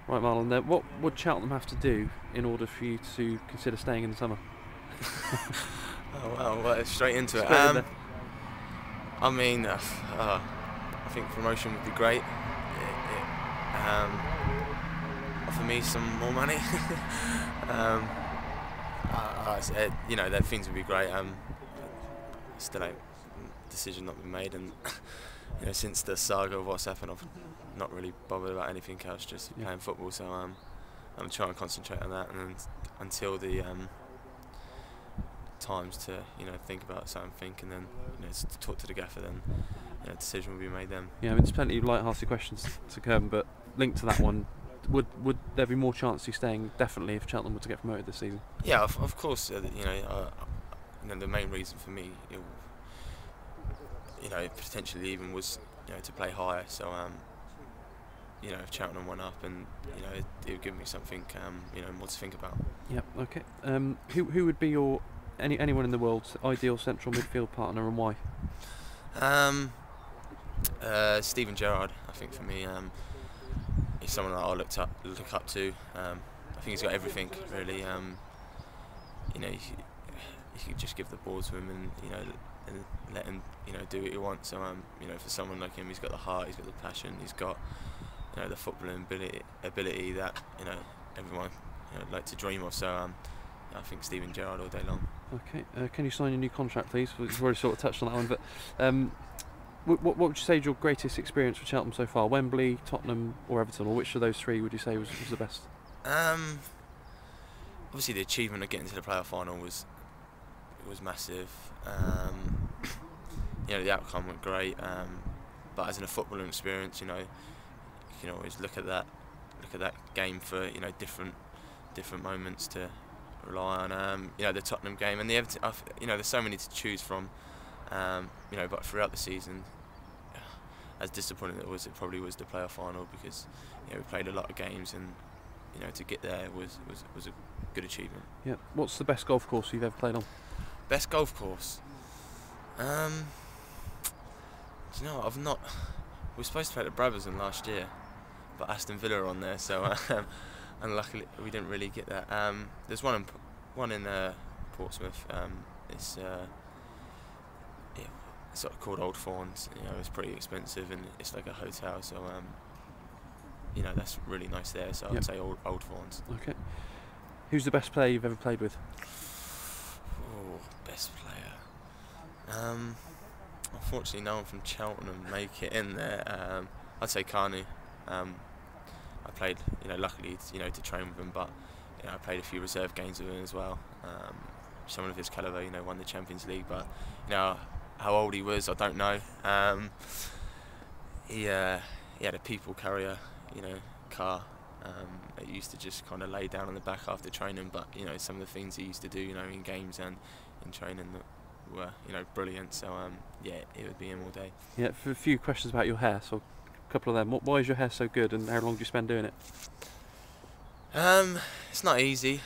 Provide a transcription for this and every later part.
Right, Marlon, then what would Cheltenham have to do in order for you to consider staying in the summer? Oh well, straight into Straight in it. there. I mean, I think promotion would be great. Offer me some more money. You know, that things would be great. Still ain't decision not been made, and you know, since the saga of what's happened, I've not really bothered about anything else, just playing football. So I'm trying to concentrate on that, and then until the times to think about something, and then to talk to the gaffer, then a decision will be made then. Yeah, I mean, there's plenty of light-hearted questions to come, but linked to that one, would there be more chance of you staying definitely if Cheltenham were to get promoted this season? Yeah, of course. The main reason for me, potentially even was to play higher. So if Cheltenham went up, and it would give me something more to think about. Yep. Okay. Who would be your anyone in the world's ideal central midfield partner, and why? Steven Gerrard, I think, for me, he's someone that I look up to. I think he's got everything really. You could just give the ball to him, and let him do what he wants. So for someone like him, he's got the heart, he's got the passion, he's got the footballing ability that everyone like to dream of. So I think Steven Gerrard all day long. Okay. Can you sign a new contract, please? We've already sort of touched on that one, but what would you say is your greatest experience with Cheltenham so far? Wembley, Tottenham, or Everton, or which of those three would you say was the best? Obviously, the achievement of getting to the playoff final was massive. The outcome went great, but as in a footballing experience, you can always look at that game for different moments to rely on. The Tottenham game and the Everton. There's so many to choose from. But throughout the season, as disappointing as it probably was the playoff final, because we played a lot of games, and to get there was a good achievement. Yeah. What's the best golf course you've ever played on? Best golf course? I've not. We were supposed to play at Brabazon last year, but Aston Villa are on there, so unluckily we didn't really get that. There's one in Portsmouth. It's sort of called Old Fawns. It's pretty expensive, and it's like a hotel, so that's really nice there. So I'd say Old Fawns. Okay. Who's the best player you've ever played with? Oh, best player. Unfortunately, no one from Cheltenham make it in there. I'd say Carney. I played, luckily, to train with him, but I played a few reserve games with him as well. Someone of his calibre, won the Champions League, but how old he was, I don't know. He had a people carrier, car. That used to just kind of lay down on the back after training, but some of the things he used to do, in games and in training, that were brilliant. So it would be him all day. Yeah, for a few questions about your hair. So a couple of them. Why is your hair so good, and how long do you spend doing it? It's not easy.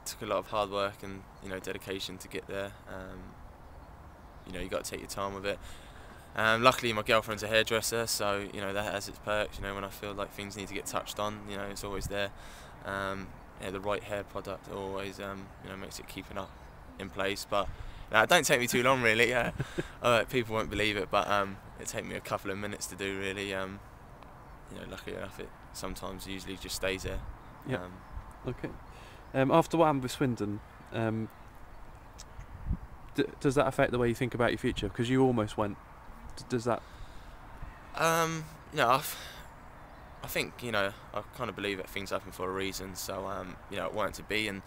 Took a lot of hard work and dedication to get there. You got to take your time with it. Luckily, my girlfriend's a hairdresser, so that has its perks. When I feel like things need to get touched on, it's always there. The right hair product always makes it keeping up in place. But it don't take me too long, really. People won't believe it, but it take me a couple of minutes to do, really. Luckily enough, it sometimes usually just stays there. Yeah. Okay. After what happened with Swindon, does that affect the way you think about your future? Because you almost went. Does that? I think I kind of believe that things happen for a reason. So it weren't to be, and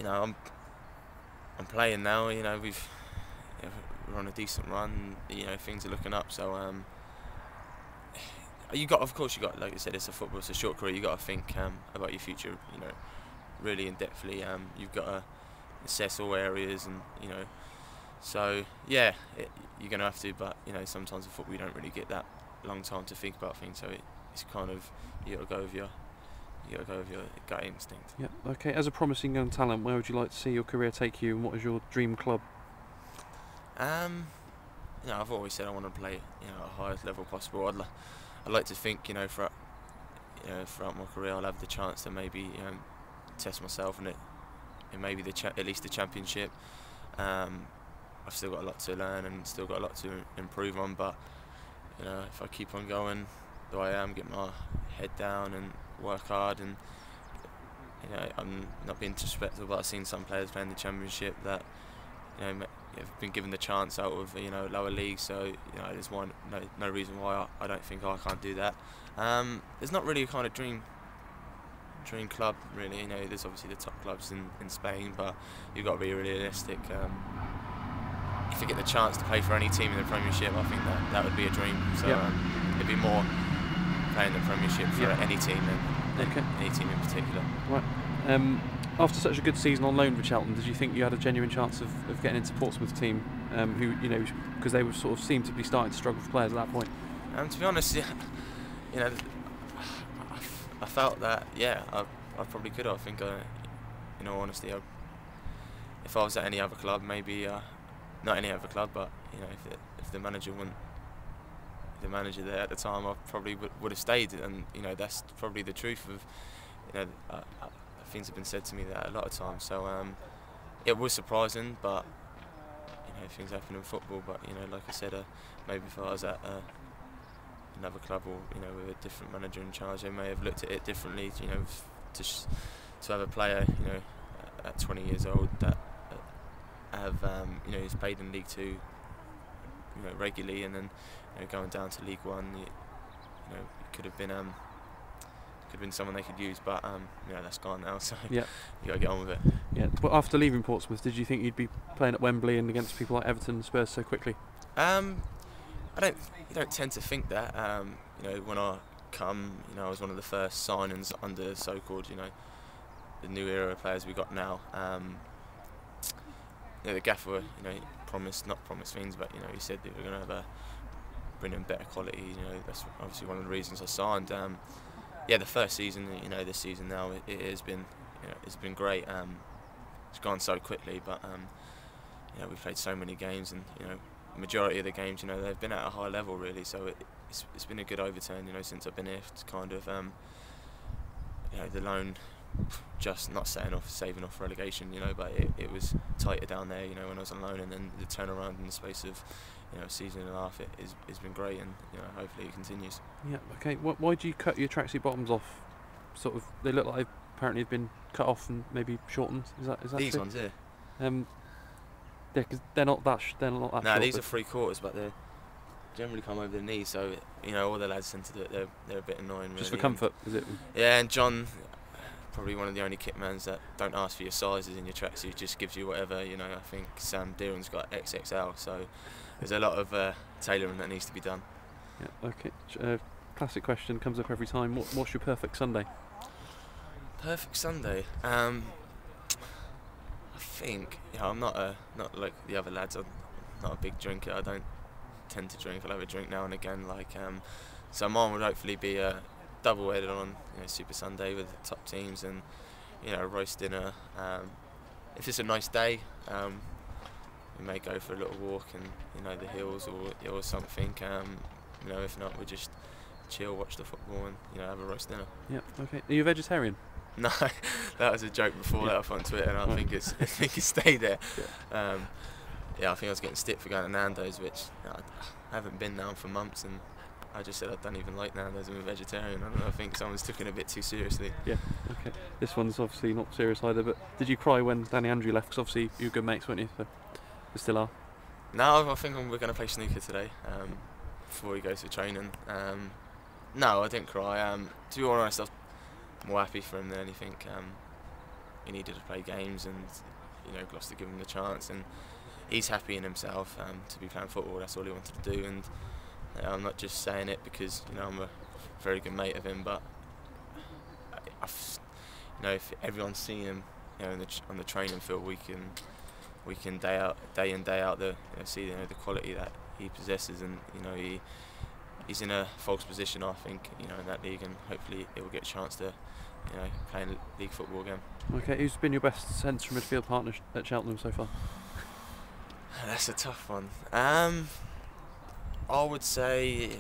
I'm playing now. We're on a decent run. Things are looking up. So of course, like I said, it's a football. It's a short career. You got to think about your future. Really in depthly. You've got to assess all areas, and So yeah, you're gonna have to, but sometimes in football you don't really get that long time to think about things. So it's kind of you gotta go with your gut instinct. Yeah. Okay. As a promising young talent, where would you like to see your career take you, and what is your dream club? I've always said I want to play at the highest level possible. I'd like to think for throughout my career I'll have the chance to maybe test myself in it, in maybe at least the championship. I've still got a lot to learn and still got a lot to improve on, but if I keep on going the way I am, get my head down and work hard, and I'm not being disrespectful, but I've seen some players playing the championship that have been given the chance out of lower leagues, so there's no reason why I don't think I can't do that. There's not really a kind of dream club really. There's obviously the top clubs in Spain, but you've got to be realistic. If you get the chance to play for any team in the Premiership, I think that would be a dream. So it'd be more playing the Premiership for any team than any team in particular. Right. After such a good season on loan for Cheltenham, did you think you had a genuine chance of getting into Portsmouth team, who because they were sort of seemed to be starting to struggle for players at that point? To be honest, I felt that I probably could have. I think in all honesty, if I was at any other club, maybe not any other club, but if the manager wasn't the manager there at the time, I probably would have stayed, and that's probably the truth of things have been said to me that a lot of times. So it was surprising, but things happen in football. But like I said, maybe if I was at another club or with a different manager in charge, they may have looked at it differently. To have a player at 20 years old that have who's played in League Two regularly, and then going down to League One, it could have been someone they could use, but that's gone now, so you got to get on with it. Yeah, but after leaving Portsmouth, did you think you'd be playing at Wembley and against people like Everton and Spurs so quickly? You don't tend to think that. When I come, I was one of the first signings under so-called, the new era of players we got now. The gaffer, not promised things, but he said that we're going to bring in better quality. That's obviously one of the reasons I signed. The first season, this season now, it has been, it's been great. It's gone so quickly, but we've played so many games, and majority of the games, they've been at a high level really. So it's been a good overturn, since I've been here. It's kind of, the loan just not saving off relegation, but it was tighter down there, when I was on loan, and then the turnaround in the space of a season and a half, it's been great, and hopefully it continues. Yeah. Okay. Why do you cut your tracksuit bottoms off? Sort of, they look like they've apparently been cut off and maybe shortened. Is that these true? ones here? Because they're not that. They're not that. No, these are 3/4, but they generally come over the knee. So all the lads tend to do it. They're a bit annoying. Just really. for comfort, is it? Yeah, and John, probably one of the only kitmans that don't ask for your sizes in your tracksuit, just gives you whatever. I think Sam Deeran's got XXL, so there's a lot of tailoring that needs to be done. Yeah. Okay. Classic question comes up every time. What's your perfect Sunday? Perfect Sunday. I think I'm not like the other lads. I'm not a big drinker. I don't tend to drink. I'll have a drink now and again. So mine would hopefully be a double-headed on Super Sunday with the top teams, and a roast dinner. If it's a nice day, we may go for a little walk in the hills or something. If not, we just chill, watch the football, and have a roast dinner. Yeah. Okay. Are you a vegetarian? No, that was a joke before that up on Twitter, and I think it's stayed there. I think I was getting stick for going to Nando's, which I haven't been now for months, and I just said I don't even like Nando's. I'm a vegetarian. I think someone's taken it a bit too seriously. Yeah. Okay. This one's obviously not serious either. But did you cry when Danny Andrew left? Because obviously you were good mates, weren't you? So you still are. No, I think we're going to play snooker today before he goes to training. No, I didn't cry. To be honest, I was more happy for him than anything. He needed to play games, and Gloucester give him the chance, and he's happy in himself to be playing football. That's all he wanted to do, and I'm not just saying it because I'm a very good mate of him, but if everyone's seen him on the training field week in day in day out, see the quality that he possesses, and he's in a false position, I think, in that league, and hopefully he will get a chance to play in league football again. Okay, who's been your best central midfield partner at Cheltenham so far? That's a tough one. I would say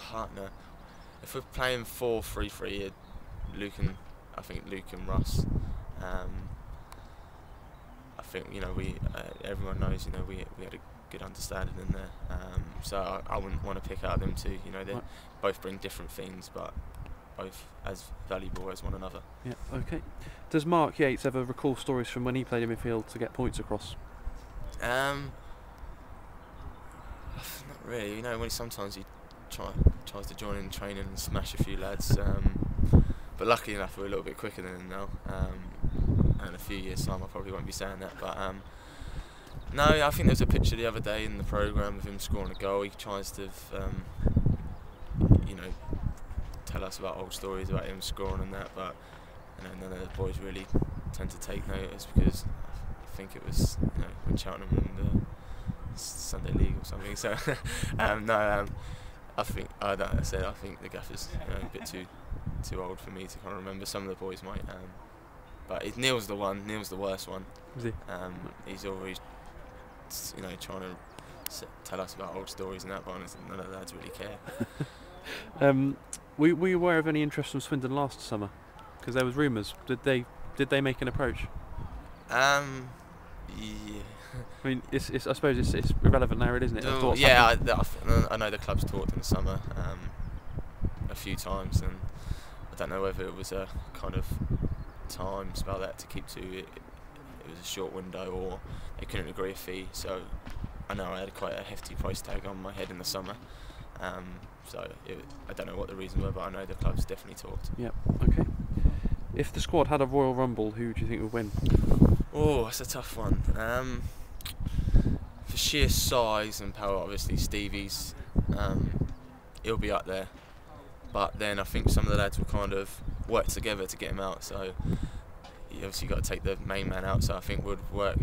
partner. If we're playing 4-3-3, I think Luke and Russ. I think everyone knows we had a good understanding in there. So I wouldn't want to pick out them two. They both bring different things, but both as valuable as one another. Yeah. Okay. Does Mark Yates ever recall stories from when he played in midfield to get points across? Not really. When sometimes he tries to join in training and smash a few lads. But luckily enough, we're a little bit quicker than him now. And in a few years' time, I probably won't be saying that. But no, I think there was a picture the other day in the programme of him scoring a goal. He tries to, tell us about old stories about him scoring and that. But none of the boys really tend to take notice, because I think it was when Cheltenham were in the Sunday League or something. So I think I think the gaffer's a bit too old for me to kind of remember. Some of the boys might, but Neil's the worst one. Is he? He's always trying to tell us about old stories and that, but honestly, none of the lads really care. Were you aware of any interest from Swindon last summer? Because there was rumours. Did they make an approach? Yeah. I mean, I suppose it's irrelevant now, isn't it? I know the club's talked in the summer a few times, and I don't know whether it was a kind of time spell that to keep to. It was a short window, or they couldn't agree a fee. So I know I had quite a hefty price tag on my head in the summer. I don't know what the reason were, but I know the club's definitely talked. Yep. Okay. If the squad had a Royal Rumble, who do you think would win? Oh, that's a tough one. For sheer size and power, obviously Stevie's, he'll be up there. But then I think some of the lads will kind of work together to get him out. So you obviously got to take the main man out. So I think we'd work,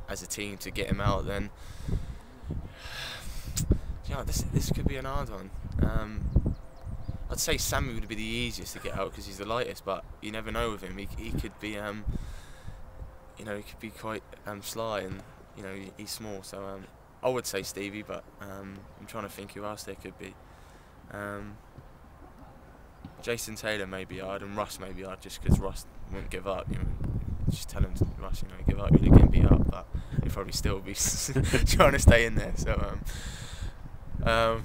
as a team to get him out. Then, this could be an hard one. I'd say Sammy would be the easiest to get out because he's the lightest, but you never know with him. He could be, he could be quite sly, and he's small. So I would say Stevie, but I'm trying to think who else there could be. Jason Taylor may be hard, and Russ may be hard, just because Russ won't give up. Just tell him to Russ, give up, you're going to be up, but he'll probably still be trying to stay in there. So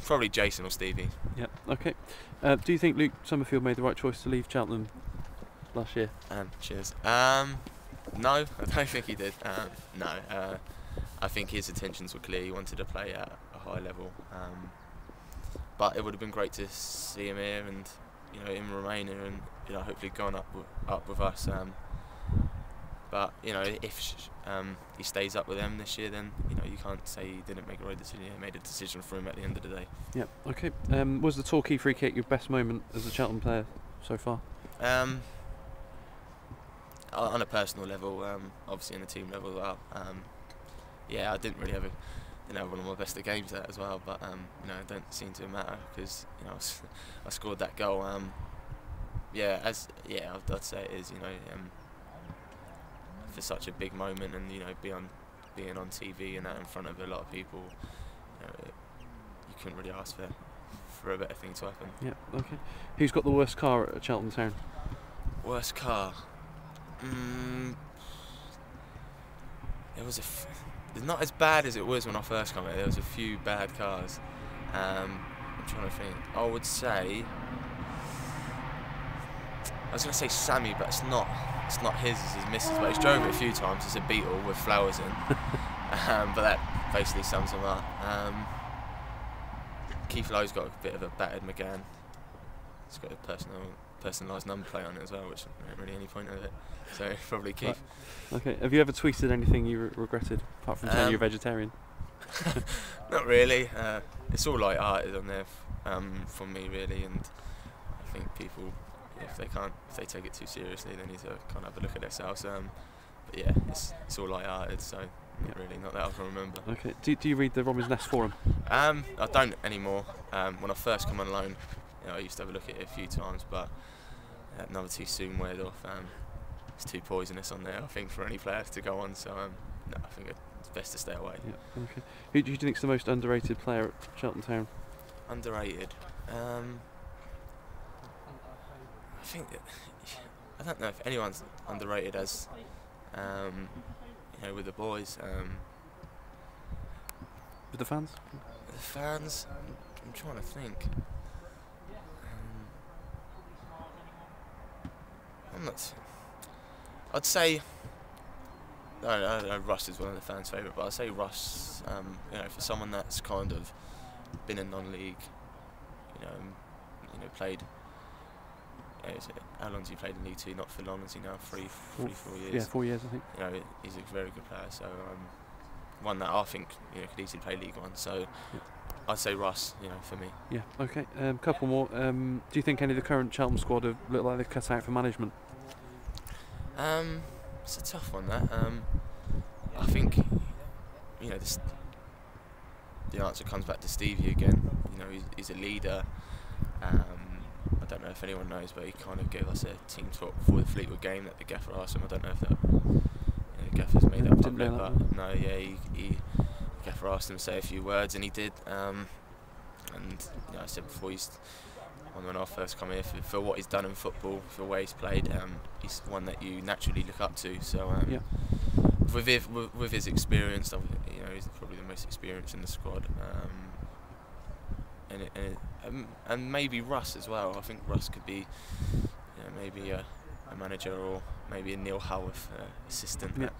probably Jason or Stevie. Yep. Okay. Do you think Luke Summerfield made the right choice to leave Cheltenham last year? Cheers. No, I don't think he did. No, I think his intentions were clear. He wanted to play at a high level. But it would have been great to see him here, and him remain here, and hopefully going up with us. But if he stays up with them this year, then you can't say he didn't make a right decision. He made a decision for him at the end of the day. Yep. Okay. Was the Torquay free kick your best moment as a Cheltenham player so far? On a personal level, obviously on a team level as well. I didn't really have one of my best of games there as well. But it don't seem to matter because I scored that goal. I'd say it is. For such a big moment, and being on TV and that in front of a lot of people, you couldn't really ask for a better thing to happen. Yeah. Okay. Who's got the worst car at Cheltenham Town? Worst car? It was it's not as bad as it was when I first came here. There was a few bad cars. I'm trying to think. I would say, I was going to say Sammy, but it's not his, it's his missus, but he's drove it a few times. It's a Beetle with flowers in. But that basically sums him up. Keith Lowe's got a bit of a battered McGann. It's got a personalised number plate on it as well, which ain't really any point of it. So probably Keith. Right. Okay. Have you ever tweeted anything you regretted, apart from saying you're a vegetarian? Not really. It's all light-hearted on there from me, really, and I think people, if they take it too seriously, they need to kind of have a look at themselves. But yeah, it's all light-hearted, so not that I can remember. Okay. Do you read the Robin's Nest forum? I don't anymore. When I first come on loan, I used to have a look at it a few times, but another too soon weared off. It's too poisonous on there, I think, for any players to go on. So no, I think it's best to stay away. Yeah. Okay. Who do you think's the most underrated player at Cheltenham Town? Underrated. I think I don't know if anyone's underrated as you know, with the boys. With the fans? The fans, I'm trying to think. I'm not. I'd say. I know Russ is one of the fans' favourite, but I'd say Russ. You know, for someone that's kind of been in non-league, you know, played. How long has he played in League Two? Not for long, has he now? 4 years. Yeah, 4 years, I think. You know, he's a very good player. So one that I think, you know, could easily play League One. So yeah. I'd say Russ. You know, for me. Yeah. Okay. Couple more. Do you think any of the current Cheltenham squad have looked like they've cut out for management? It's a tough one. That I think, you know, the answer comes back to Stevie again. You know, he's a leader. I don't know if anyone knows, but he kind of gave us a team talk before the Fleetwood game that the gaffer asked him. I don't know if that, you know, the gaffer's made that public, but no, yeah, the gaffer asked him to say a few words, and he did. And you know, I said before, when I first come here, for what he's done in football, for where he's played, he's one that you naturally look up to. So yeah. with his experience, you know, he's probably the most experienced in the squad. And maybe Russ as well. I think Russ could be, you know, maybe a manager, or maybe a Neil Howarth assistant. Yeah.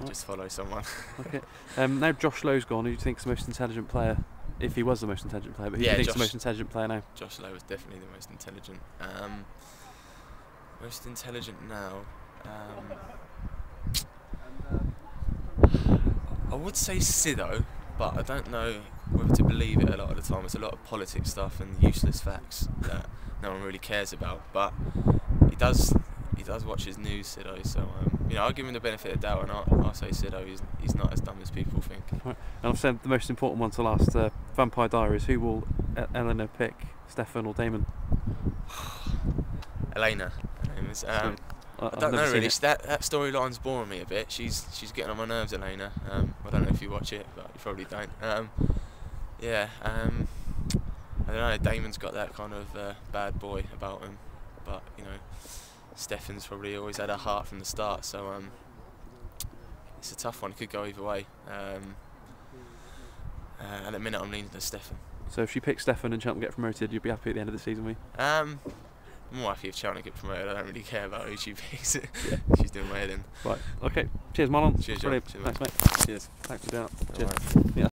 Just follow someone. Okay. Now Josh Lowe's gone. Who do you think's the most intelligent player? If he was the most intelligent player, but who do you think's the most intelligent player now? Josh Lowe was definitely the most intelligent. Most intelligent now. I would say Sido, but I don't know whether to believe it. A lot of the time it's a lot of politics stuff and useless facts that no one really cares about, but he does watch his news, Sido, so you know, I'll give him the benefit of the doubt, and I'll say Sido, he's not as dumb as people think. Right. And I've said the most important one to last, Vampire Diaries. Who will Eleanor pick, Stefan or Damon? Elena. I don't know really. That storyline's boring me a bit. She's getting on my nerves, Elena. I don't know if you watch it, but you probably don't. Yeah. I don't know. Damon's got that kind of bad boy about him, but you know, Stefan's probably always had a heart from the start. So it's a tough one. It could go either way. At the minute, I'm leaning to Stefan. So if she picks Stefan and Cheltenham get promoted, you'll be happy at the end of the season, will you? More happy if Cheltenham get promoted. I don't really care about who she picks. She's doing well then. Right. Okay. Cheers, Marlon. Cheers, Brilliant. John. Thanks, mate. Cheers. Thanks for doing that. No Cheers. Yeah.